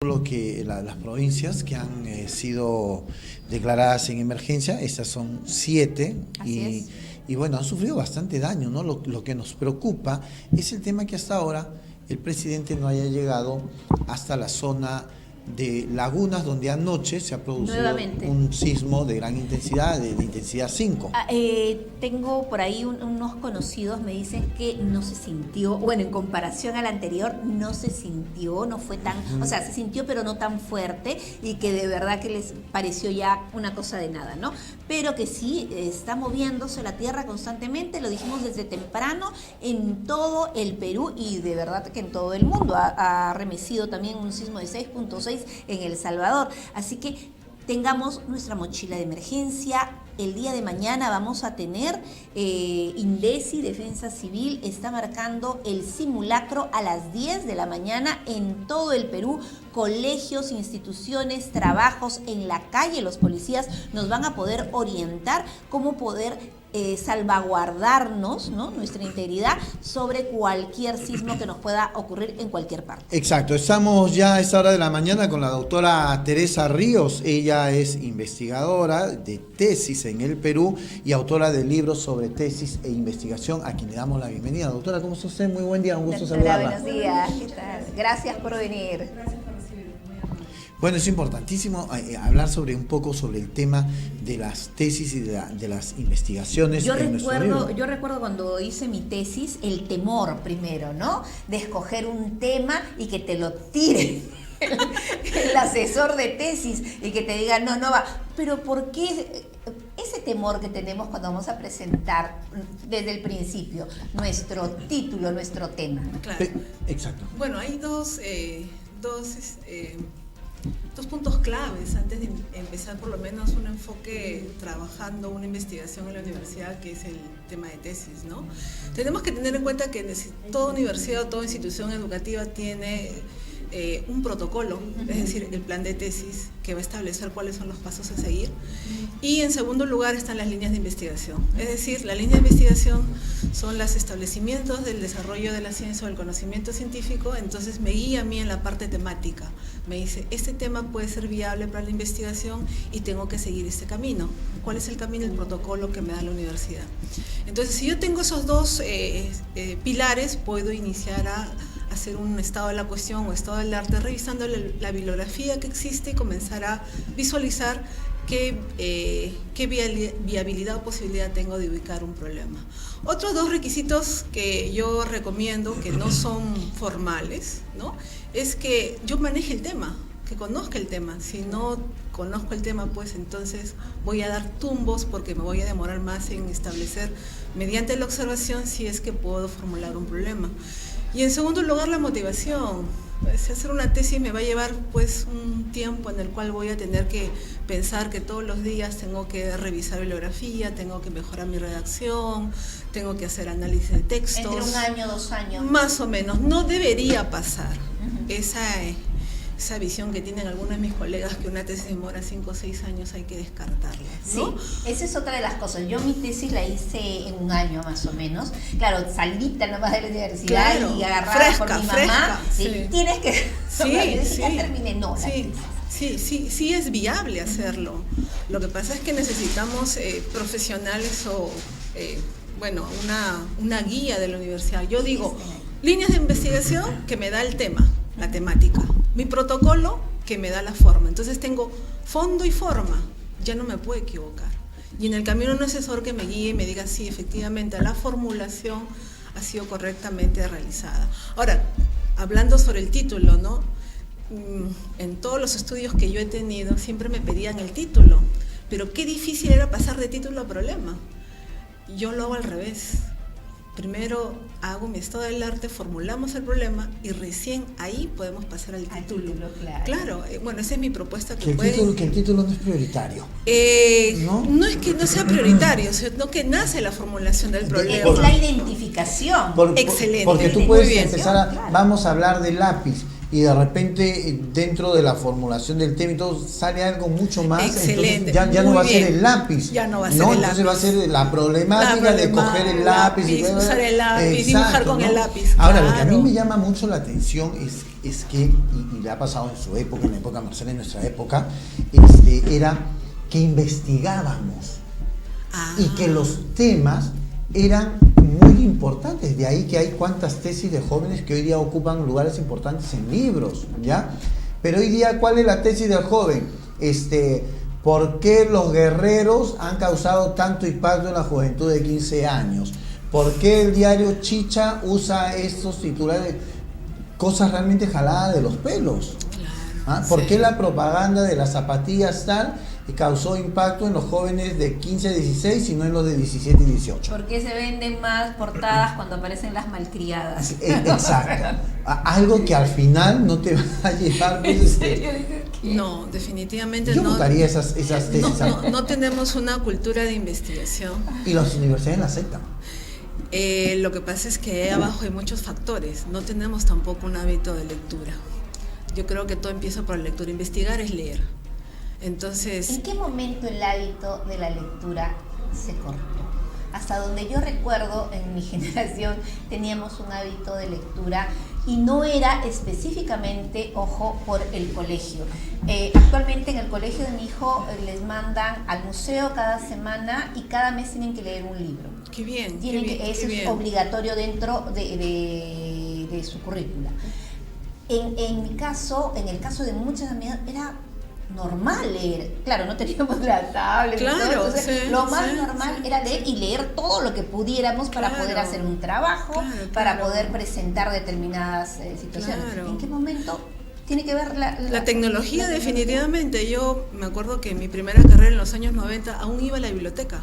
Lo que las provincias que han sido declaradas en emergencia, estas son 7 y bueno, han sufrido bastante daño, ¿no? Lo que nos preocupa es el tema que hasta ahora el presidente no haya llegado hasta la zona de Lagunas, donde anoche se ha producido un sismo de gran intensidad, de intensidad 5. Tengo por ahí unos conocidos, me dicen que no se sintió, bueno, en comparación al anterior, no se sintió, no fue tan, o sea, se sintió pero no tan fuerte, y que de verdad que les pareció ya una cosa de nada, ¿no? Pero que sí está moviéndose la tierra constantemente, lo dijimos desde temprano, en todo el Perú y de verdad que en todo el mundo. Ha remecido también un sismo de 6.6 en El Salvador, así que tengamos nuestra mochila de emergencia. El día de mañana vamos a tener INDECI, Defensa Civil, está marcando el simulacro a las 10 de la mañana en todo el Perú. Colegios, instituciones, trabajos en la calle, los policías nos van a poder orientar cómo poder salvaguardarnos, ¿no?, nuestra integridad sobre cualquier sismo que nos pueda ocurrir en cualquier parte. Exacto, estamos ya a esta hora de la mañana con la doctora Teresa Ríos. Ella es investigadora de tesis en el Perú y autora de libros sobre tesis e investigación, a quien le damos la bienvenida. Doctora, ¿cómo está usted? Muy buen día, un gusto saludarla. Buenos días, ¿qué tal? Gracias por venir. Bueno, es importantísimo hablar un poco sobre el tema de las tesis y de las investigaciones. Yo recuerdo cuando hice mi tesis, el temor primero, ¿no? De escoger un tema y que te lo tire el asesor de tesis y que te diga, no va. Pero ¿por qué ese temor que tenemos cuando vamos a presentar desde el principio nuestro título, nuestro tema? Claro. Exacto. Bueno, hay dos puntos claves antes de empezar por lo menos un enfoque trabajando una investigación en la universidad, que es el tema de tesis, ¿no? Tenemos que tener en cuenta que toda universidad o toda institución educativa tiene un protocolo, es decir, el plan de tesis, que va a establecer cuáles son los pasos a seguir. Y en segundo lugar están las líneas de investigación, es decir, la línea de investigación son los establecimientos del desarrollo de la ciencia o del conocimiento científico. Entonces me guía a mí en la parte temática, me dice, este tema puede ser viable para la investigación y tengo que seguir este camino. ¿Cuál es el camino? El protocolo que me da la universidad. Entonces, si yo tengo esos dos pilares, puedo iniciar a hacer un estado de la cuestión o estado del arte, revisando la bibliografía que existe y comenzar a visualizar qué viabilidad o posibilidad tengo de ubicar un problema. Otros dos requisitos que yo recomiendo, que no son formales, ¿no?, es que yo maneje el tema, que conozca el tema. Si no conozco el tema, pues entonces voy a dar tumbos porque me voy a demorar más en establecer mediante la observación si es que puedo formular un problema. Y en segundo lugar, la motivación. Pues hacer una tesis me va a llevar pues un tiempo en el cual voy a tener que pensar que todos los días tengo que revisar bibliografía, tengo que mejorar mi redacción, tengo que hacer análisis de textos. Entre 1 año, 2 años. Más o menos. No debería pasar esa visión que tienen algunos de mis colegas, que una tesis demora 5 o 6 años, hay que descartarla, ¿no? Sí, esa es otra de las cosas. Yo mi tesis la hice en 1 año más o menos. Claro, salidita nomás de la universidad, claro, y agarrada por mi mamá. Sí. Tienes que... Sí. Ya terminé, no, la tesis. Sí es viable hacerlo. Lo que pasa es que necesitamos profesionales o, una guía de la universidad. Yo digo, líneas de investigación que me da el tema, la temática. Mi protocolo que me da la forma. Entonces tengo fondo y forma, ya no me puedo equivocar. Y en el camino un asesor que me guíe y me diga, sí, efectivamente, la formulación ha sido correctamente realizada. Ahora, hablando sobre el título, ¿no?, en todos los estudios que yo he tenido siempre me pedían el título, pero qué difícil era pasar de título a problema. Yo lo hago al revés. Primero hago mi estado del arte, formulamos el problema y recién ahí podemos pasar al título. Claro, bueno, esa es mi propuesta. Que el título no es prioritario. ¿No? Es que no sea prioritario, sino que nace la formulación del problema. Es la identificación. Excelente. Porque tú puedes empezar vamos a hablar del lápiz. y de repente dentro de la formulación del tema y todo sale algo mucho más. Excelente. Ya no va a ser el lápiz. Ya no va a ser el entonces lápiz. va a ser la problemática de coger el lápiz. Usar el lápiz, dibujar con el lápiz. Ahora, claro. lo que a mí me llama mucho la atención es que, y le ha pasado en su época, en la época Marcela, en nuestra época, era que investigábamos y que los temas eran muy importantes. De ahí que hay cuantas tesis de jóvenes que hoy día ocupan lugares importantes en libros, ¿ya? Pero hoy día, ¿cuál es la tesis del joven? ¿Por qué los guerreros han causado tanto impacto en la juventud de 15 años? ¿Por qué el diario Chicha usa estos titulares? Cosas realmente jaladas de los pelos. Claro, ¿Por sí. qué la propaganda de las zapatillas tal causó impacto en los jóvenes de 15 a 16 y no en los de 17 y 18? ¿Por qué se venden más portadas cuando aparecen las malcriadas? Exacto. Algo que al final no te va a llevar. Pues, ¿En serio dices que? No, definitivamente yo no. votaría esas tesis. No tenemos una cultura de investigación. Y las universidades la aceptan. Lo que pasa es que ahí abajo hay muchos factores. No tenemos tampoco un hábito de lectura. Yo creo que todo empieza por la lectura. Investigar es leer. Entonces, ¿En qué momento el hábito de la lectura se cortó? Hasta donde yo recuerdo, en mi generación teníamos un hábito de lectura y no era específicamente, ojo, por el colegio. Actualmente en el colegio de mi hijo les mandan al museo cada semana y cada mes tienen que leer un libro. qué bien. Eso es obligatorio dentro de su currícula. En mi caso, en el caso de muchas amigas, era normal leer. Claro, no teníamos la tablet. Claro, y todo, entonces, sí, lo más sí, normal sí. era leer y leer todo lo que pudiéramos para Claro, poder hacer un trabajo, claro, para claro. poder presentar determinadas situaciones. Claro. ¿En qué momento tiene que ver La tecnología definitivamente. Yo me acuerdo que en mi primera carrera en los años 90 aún iba a la biblioteca.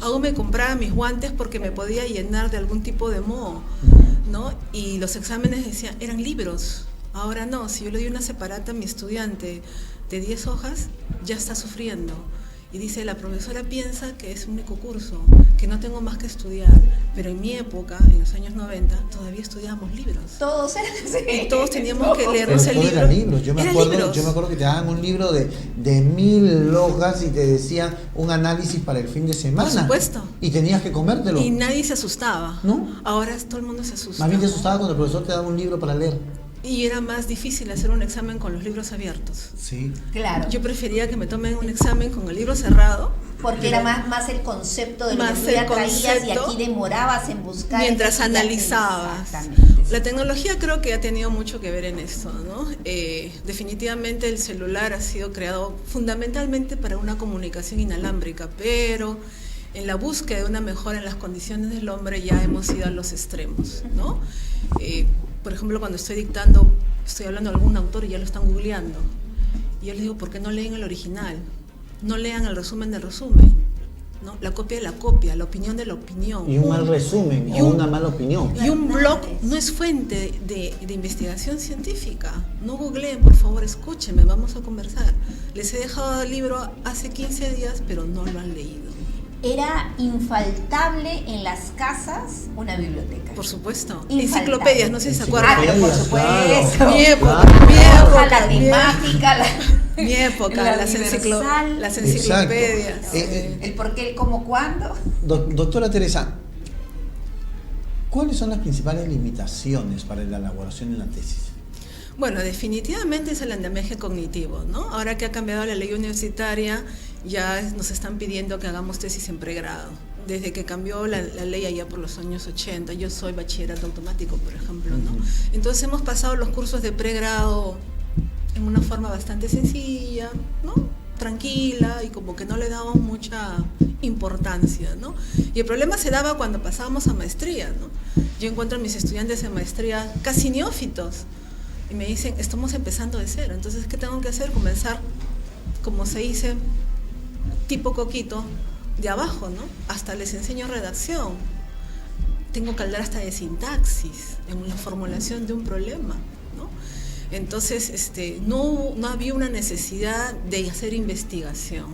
Aún me compraba mis guantes porque me podía llenar de algún tipo de moho, ¿no? Y los exámenes decían, eran libros. Ahora no, si yo le doy una separata a mi estudiante de 10 hojas, ya está sufriendo. Y dice, la profesora piensa que es un único curso, que no tengo más que estudiar. Pero en mi época, en los años 90, todavía estudiábamos libros. Todos eran así. Y todos teníamos que Pero leernos el todo libro. eran libros. Yo me Eran acuerdo libros. que te daban un libro de 1000 hojas y te decían un análisis para el fin de semana. Por supuesto. Y tenías que comértelo. Y nadie se asustaba. ¿No? Ahora todo el mundo se asusta. Más bien te asustaba cuando el profesor te daba un libro para leer. Y era más difícil hacer un examen con los libros abiertos. Sí. Claro. Yo prefería que me tomen un examen con el libro cerrado. Porque era más el concepto de lo Más que tú ya el traías y concepto, aquí demorabas en buscar. mientras entonces ya- analizabas. Exactamente. La tecnología creo que ha tenido mucho que ver en esto, ¿no? Definitivamente el celular ha sido creado fundamentalmente para una comunicación inalámbrica, pero en la búsqueda de una mejora en las condiciones del hombre ya hemos ido a los extremos, ¿no? Por ejemplo, cuando estoy dictando, estoy hablando de algún autor y ya lo están googleando. Y yo les digo, ¿por qué no leen el original? No lean el resumen del resumen, ¿no? La copia de la copia, la opinión de la opinión. Y un mal resumen y o un- una mala opinión. Y un blog no es fuente de investigación científica. No googleen, por favor, escúchenme, vamos a conversar. Les he dejado el libro hace 15 días, pero no lo han leído. Era infaltable en las casas una biblioteca. Por supuesto. Infaltable. Enciclopedias, no sé si se acuerdan. Ah, pero por Enciclopedias, supuesto. claro. Mi época, Claro. mi La época, la mi- temática, mi época, la las universal. las Exacto. enciclopedias. el por qué, el cómo, cuándo. Doctora Teresa, ¿cuáles son las principales limitaciones para la elaboración de una tesis? Bueno, definitivamente es el andamiaje cognitivo, ¿no? Ahora que ha cambiado la ley universitaria, ya nos están pidiendo que hagamos tesis en pregrado. Desde que cambió la ley allá por los años 80, yo soy bachillerato automático, por ejemplo, ¿no? Entonces hemos pasado los cursos de pregrado en una forma bastante sencilla, ¿no? Tranquila, y como que no le damos mucha importancia, ¿no? Y el problema se daba cuando pasábamos a maestría, ¿no? Yo encuentro a mis estudiantes en maestría casi neófitos y me dicen, estamos empezando de cero, entonces ¿qué tengo que hacer? Comenzar, como se dice, tipo coquito, de abajo, ¿no? Hasta les enseño redacción. Tengo que hablar hasta de sintaxis en la formulación de un problema, ¿no? Entonces, no había una necesidad de hacer investigación.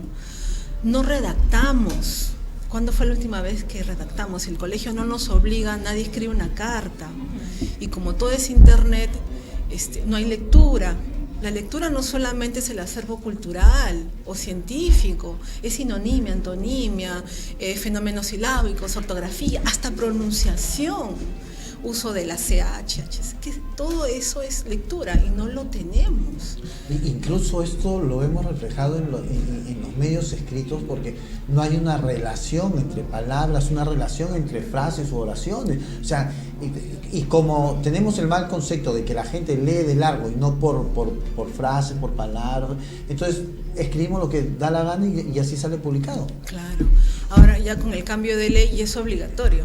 No redactamos. ¿Cuándo fue la última vez que redactamos? El colegio no nos obliga, nadie escribe una carta. Y como todo es internet, no hay lectura. La lectura no solamente es el acervo cultural o científico, es sinonimia, antonimia, fenómenos silábicos, ortografía, hasta pronunciación, uso de la CH, es que todo eso es lectura y no lo tenemos. Incluso esto lo hemos reflejado en los medios escritos, porque no hay una relación entre palabras, una relación entre frases u oraciones. O sea, y como tenemos el mal concepto de que la gente lee de largo y no por frases, por palabras, entonces escribimos lo que da la gana y así sale publicado. Claro. Ahora ya con el cambio de ley es obligatorio,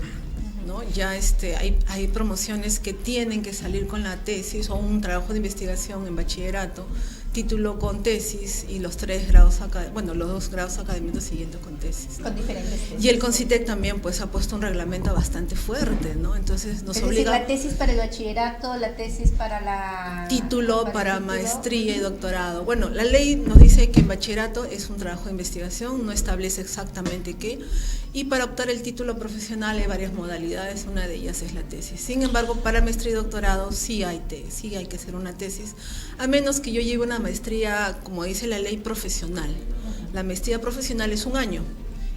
¿no? Ya hay promociones que tienen que salir con la tesis o un trabajo de investigación en bachillerato, título con tesis y los 3 grados los 2 grados académicos siguientes con tesis, ¿no? Con diferentes tesis. Y el CONCITEC también pues ha puesto un reglamento bastante fuerte, ¿no? Entonces nos obliga. Decir, la tesis para el bachillerato, la tesis para la título para maestría y doctorado. Bueno, la ley nos dice que en bachillerato es un trabajo de investigación, no establece exactamente qué, y para optar el título profesional hay varias modalidades, una de ellas es la tesis. Sin embargo, para maestría y doctorado sí hay que hacer una tesis, a menos que yo lleve una maestría, como dice la ley, profesional. La maestría profesional es 1 año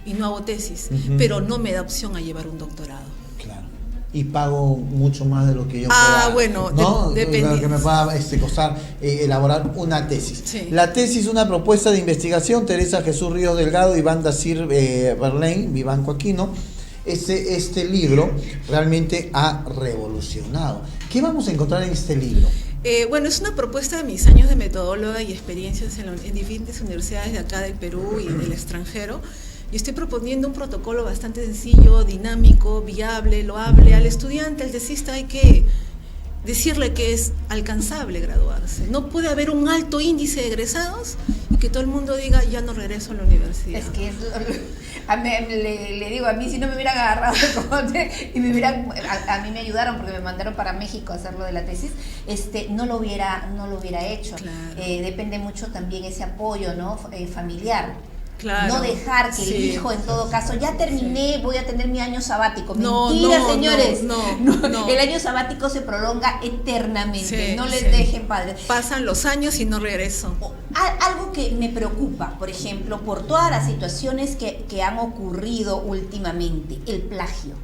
y no hago tesis, pero no me da opción a llevar un doctorado. Claro. Y pago mucho más de lo que yo pueda, bueno, ¿no? depende. De lo que me pueda costar elaborar una tesis. Sí. La tesis, una propuesta de investigación, Teresa Jesús Ríos Delgado, Iván Dacir Berlain, Vivanco Aquino. Este libro realmente ha revolucionado. ¿Qué vamos a encontrar en este libro? Es una propuesta de mis años de metodóloga y experiencias en diferentes universidades de acá del Perú y del extranjero. Y estoy proponiendo un protocolo bastante sencillo, dinámico, viable, loable. Al estudiante, al tesista, hay que decirle que es alcanzable graduarse. No puede haber un alto índice de egresados y que todo el mundo diga, ya no regreso a la universidad. Es que le digo, a mí si no me hubieran agarrado y me hubieran, a mí me ayudaron porque me mandaron para México a hacer lo de la tesis, no lo hubiera hecho. Claro. Depende mucho también ese apoyo, ¿no? Familiar. Claro, no dejar que el hijo, en todo caso, ya terminé, voy a tener mi año sabático. No, Mentira, señores. No. El año sabático se prolonga eternamente. Sí, no les dejen, padres. Pasan los años y no regreso. Algo que me preocupa, por ejemplo, por todas las situaciones que han ocurrido últimamente, el plagio.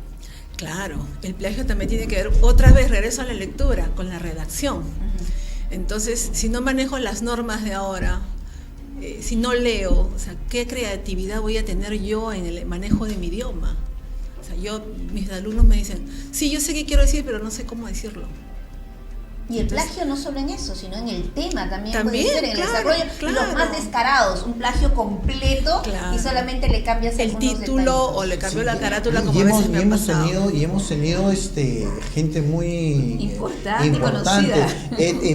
Claro, el plagio también tiene que ver, otra vez regreso a la lectura, con la redacción. Entonces, si no manejo las normas de ahora, si no leo, o sea, ¿qué creatividad voy a tener yo en el manejo de mi idioma? O sea, mis alumnos me dicen, sí, yo sé qué quiero decir, pero no sé cómo decirlo. Y el plagio no solo en eso, sino en el tema también puede También, ser, en el desarrollo. claro. Los más descarados, un plagio completo y solamente le cambias el título detallitos. o le cambió la carátula, y como a veces me ha pasado. hemos tenido gente muy importante. Conocida.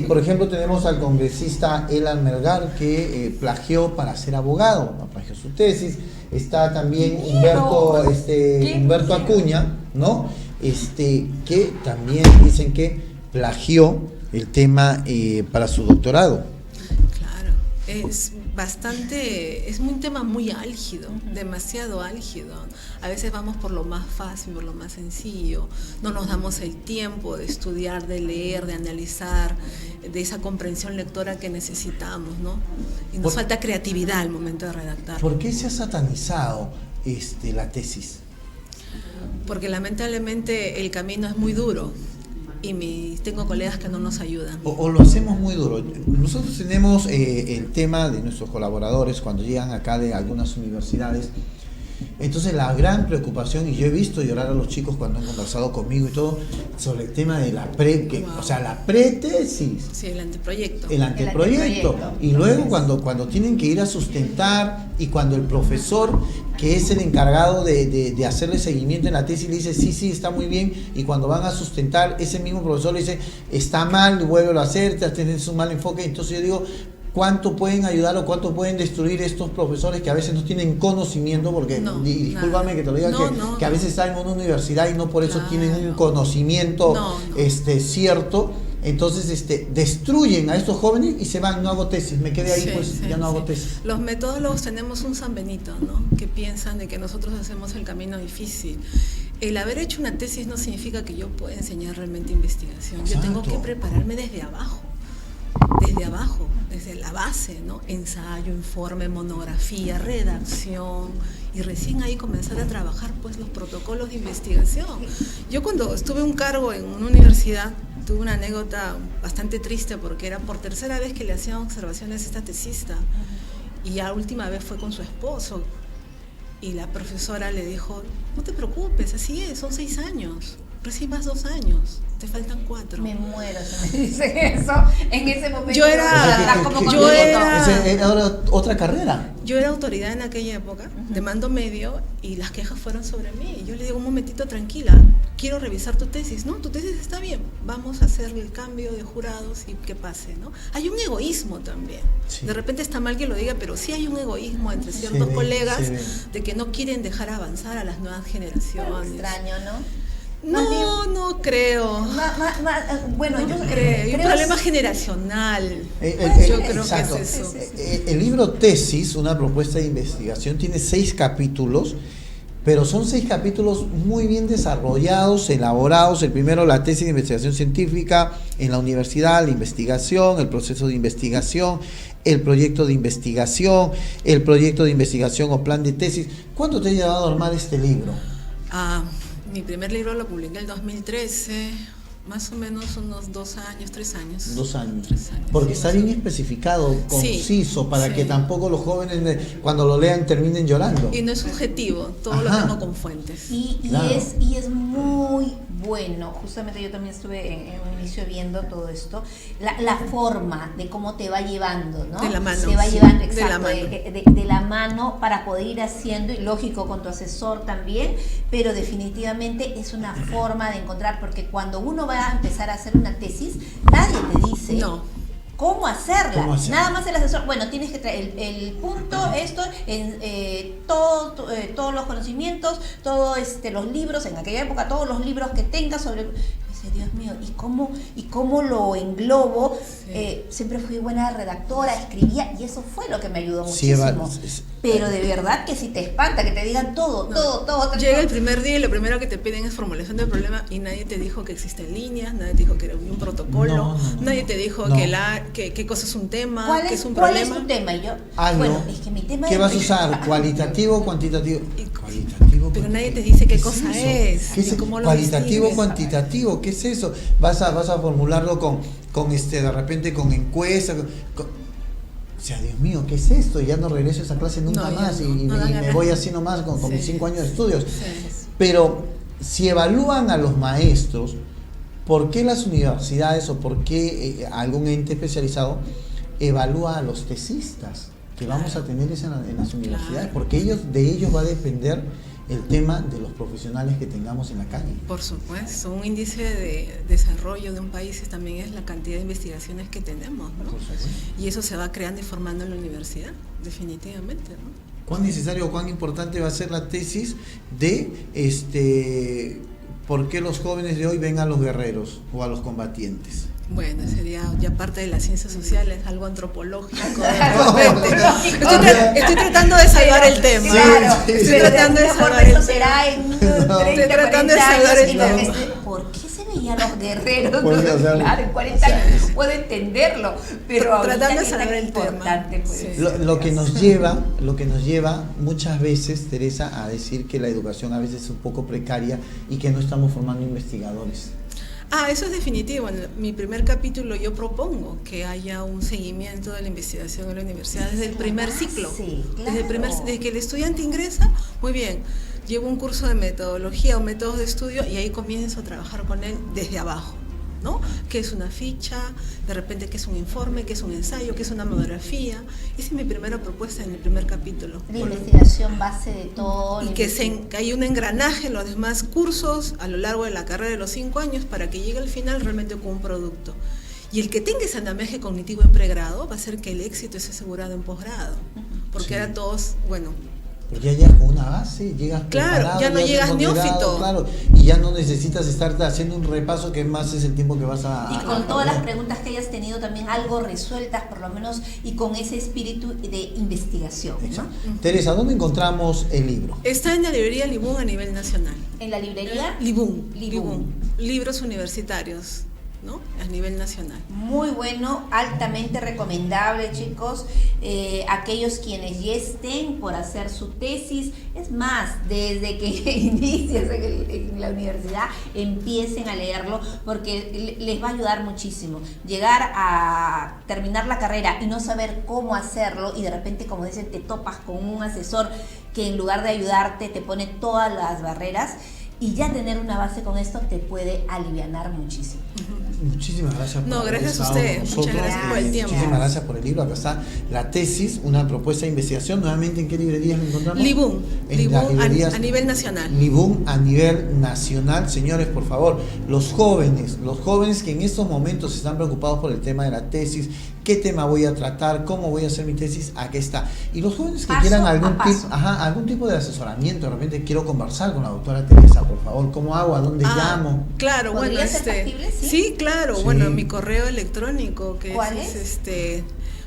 Por ejemplo, tenemos al congresista Elan Melgar, que plagió para ser abogado, plagió su tesis. Está también Humberto Acuña, ¿no? Que también dicen que plagió el tema para su doctorado. Claro, es un tema muy álgido, demasiado álgido. A veces vamos por lo más fácil, por lo más sencillo, no nos damos el tiempo de estudiar, de leer, de analizar, de esa comprensión lectora que necesitamos, ¿no? Y nos falta creatividad al momento de redactar. ¿Por qué se ha satanizado la tesis? Porque lamentablemente el camino es muy duro. Y tengo colegas que no nos ayudan. O lo hacemos muy duro. Nosotros tenemos el tema de nuestros colaboradores cuando llegan acá de algunas universidades. Entonces la gran preocupación, y yo he visto llorar a los chicos cuando han conversado conmigo y todo, sobre el tema de la la pretesis. Sí, el anteproyecto. El anteproyecto. Y luego cuando tienen que ir a sustentar y cuando el profesor, que es el encargado de hacerle seguimiento en la tesis, le dice, sí, está muy bien, y cuando van a sustentar, ese mismo profesor le dice, está mal, vuélvelo a hacer, tienes un mal enfoque. Entonces yo digo, ¿cuánto pueden ayudar o cuánto pueden destruir estos profesores que a veces no tienen conocimiento? Porque, discúlpame que te lo diga, que a veces están en una universidad y no por eso tienen un conocimiento cierto. Entonces destruyen a estos jóvenes y se van, no hago tesis, me quedé ahí, ya no hago tesis. Los metodólogos tenemos un San Benito, ¿no? Que piensan de que nosotros hacemos el camino difícil. el haber hecho una tesis no significa que yo pueda enseñar realmente investigación. Exacto. Yo tengo que prepararme desde abajo, desde la base, ¿no? Ensayo, informe, monografía, redacción, y recién ahí comenzar a trabajar pues los protocolos de investigación. Yo cuando estuve un cargo en una universidad tuve una anécdota bastante triste porque era por tercera vez que le hacían observaciones a esta tesista, y la última vez fue con su esposo, y la profesora le dijo: no te preocupes, así es, son 6 años, recién vas 2 años, te faltan 4. Me muero si me dicen eso. En ese momento Yo era otra carrera. Yo era autoridad en aquella época, de mando medio, y las quejas fueron sobre mí. Y yo le digo: un momentito, tranquila, quiero revisar tu tesis. No, tu tesis está bien, vamos a hacer el cambio de jurados y que pase, ¿no? Hay un egoísmo también. Sí. De repente está mal que lo diga, pero sí hay un egoísmo entre ciertos colegas de que no quieren dejar avanzar a las nuevas generaciones. Bueno, extraño, ¿no? No creo. Bueno, yo creo. Hay un problema generacional. Yo creo exacto. que es eso. El libro Tesis, una propuesta de investigación, tiene 6 capítulos, pero son 6 capítulos muy bien desarrollados, elaborados. El primero, la tesis de investigación científica en la universidad, la investigación, el proceso de investigación, el proyecto de investigación, el proyecto de investigación o plan de tesis. ¿Cuánto te ha llevado a armar este libro? Mi primer libro lo publiqué en el 2013, más o menos unos 2 años, 3 años. 2 años. 3 años. Porque está bien especificado, conciso, para que tampoco los jóvenes cuando lo lean terminen llorando. Y no es subjetivo, todo lo tengo con fuentes. Y es muy bueno. Justamente yo también estuve en un inicio viendo todo esto. La forma de cómo te va llevando, ¿no? De la mano. Te va llevando, exacto, de la mano para poder ir haciendo, y lógico con tu asesor también, pero definitivamente es una forma de encontrar, porque cuando uno va a empezar a hacer una tesis, nadie te dice cómo hacerla. Nada más el asesor, bueno, tienes que traer el punto, esto, todos los conocimientos, todos los libros, en aquella época todos los libros que tengas sobre... Dios mío, ¿y cómo lo englobo? Siempre fui buena redactora, escribía, y eso fue lo que me ayudó muchísimo. Pero de verdad que si te espanta que te digan todo. Llega el primer día y lo primero que te piden es formulación del problema, y nadie te dijo que existen líneas, nadie te dijo que era un protocolo, nadie te dijo que qué cosa es un tema, qué es un problema. ¿Cuál es tu tema? Y yo, es que mi tema ¿qué vas a usar? ¿Cualitativo o cuantitativo? Pero nadie te dice qué cosa es. ¿Qué es cualitativo, cuantitativo? ¿Qué es eso? Vas a formularlo con de repente con encuestas. O sea, Dios mío, ¿qué es esto? Ya no regreso a esa clase nunca más y me voy así nomás con mis 5 años de estudios. Pero si evalúan a los maestros, ¿por qué las universidades o por qué algún ente especializado evalúa a los tesistas que vamos a tener en las universidades? Porque de ellos va a depender el tema de los profesionales que tengamos en la calle. Por supuesto, un índice de desarrollo de un país también es la cantidad de investigaciones que tenemos, ¿no? Y eso se va creando y formando en la universidad, definitivamente, ¿no? ¿Cuán necesario o cuán importante va a ser la tesis de por qué los jóvenes de hoy ven a los guerreros o a los combatientes? Bueno, sería ya parte de las ciencias sociales, algo antropológico. Estoy tratando de salvar el tema. Claro, estoy tratando de salvar el tema. Estoy tratando de salvar el tema. ¿Por qué se veían los guerreros? Claro, en 40 años puedo entenderlo, pero tratando de salvar el tema. Lo que nos lleva muchas veces, Teresa, a decir que la educación a veces es un poco precaria y que no estamos formando investigadores. Eso es definitivo. En mi primer capítulo yo propongo que haya un seguimiento de la investigación en la universidad desde el primer ciclo. Sí, claro. Desde que el estudiante ingresa, muy bien, llevo un curso de metodología o métodos de estudio y ahí comienzo a trabajar con él desde abajo, ¿no? ¿Qué es una ficha? De repente, ¿qué es un informe? ¿Qué es un ensayo? ¿Qué es una monografía? Esa es mi primera propuesta en el primer capítulo. La investigación base de todo. Y que hay un engranaje en los demás cursos a lo largo de la carrera de los 5 años para que llegue al final realmente con un producto. Y el que tenga ese andamiaje cognitivo en pregrado va a hacer que el éxito esté asegurado en posgrado. Porque ahora todos, Porque ya llegas con una base, llegas preparado, ya no llegas neófito. Claro, y ya no necesitas estar haciendo un repaso que más es el tiempo que vas a... Y con todas las preguntas que hayas tenido también algo resueltas por lo menos y con ese espíritu de investigación, ¿no? Teresa, ¿dónde encontramos el libro? Está en la librería Libún a nivel nacional. En la librería Libún. Libros universitarios, ¿no? A nivel nacional. Muy bueno, altamente recomendable, chicos. Aquellos quienes ya estén por hacer su tesis, es más, desde que inicias en la universidad, empiecen a leerlo porque les va a ayudar muchísimo. Llegar a terminar la carrera y no saber cómo hacerlo y de repente, como dicen, te topas con un asesor que en lugar de ayudarte te pone todas las barreras. Y ya tener una base con esto te puede alivianar muchísimo. Muchísimas gracias por haber gracias a estado usted. con nosotros. Muchas gracias por el tiempo. Muchísimas gracias por el libro. Acá está la tesis, una propuesta de investigación. Nuevamente, ¿en qué librerías la encontramos? Libún. Libún A nivel nacional. Libún a nivel nacional. Señores, por favor, los jóvenes que en estos momentos están preocupados por el tema de la tesis, qué tema voy a tratar, cómo voy a hacer mi tesis, aquí está. Y los jóvenes que quieran algún tipo de asesoramiento, de repente quiero conversar con la doctora Teresa, por favor, ¿cómo hago? ¿A dónde llamo? Claro, bueno, ¿Podría ser factible? sí, claro, Sí. Bueno, mi correo electrónico, que ¿Cuál es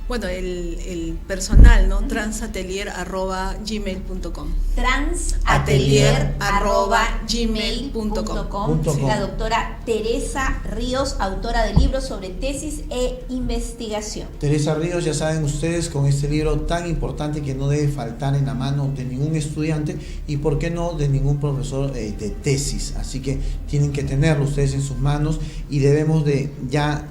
bueno, el personal, ¿no? transatelier@gmail.com. transatelier@gmail.com. La doctora Teresa Ríos, autora de libros sobre tesis e investigación. Teresa Ríos, ya saben ustedes, con este libro tan importante que no debe faltar en la mano de ningún estudiante y por qué no de ningún profesor de tesis. Así que tienen que tenerlo ustedes en sus manos y debemos de ya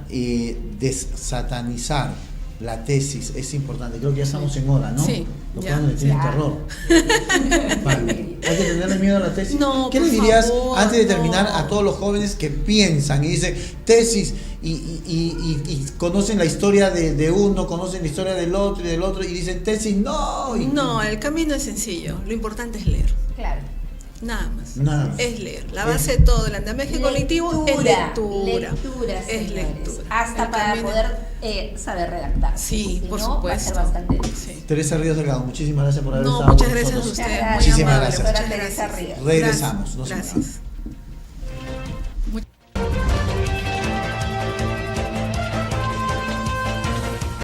desatanizar la tesis. Es importante. Creo que ya estamos en hora, ¿no? Sí. Lo Ya. pueden tienen Ya. terror. Vale. ¿Hay que tenerle miedo a la tesis? No, ¿Qué por le dirías favor, antes de terminar no. a todos los jóvenes que piensan y dicen tesis y conocen la historia de uno, conocen la historia del otro y dicen tesis? No. No, el camino es sencillo. Lo importante es leer. Claro. Nada más. Nada más. Es leer. La base de todo el andamiaje cognitivo es lectura. Lectura, Es señores. lectura. Hasta El para camino- poder saber redactar. Sí, Si por no, supuesto. va a ser bastante difícil. Sí. Teresa Ríos Delgado, muchísimas gracias por haber No, estado muchas con gracias a nosotros. usted. Muchas Muy Muchísimas amable. gracias. Muchas Teresa gracias. Ríos. Regresamos. No se Gracias.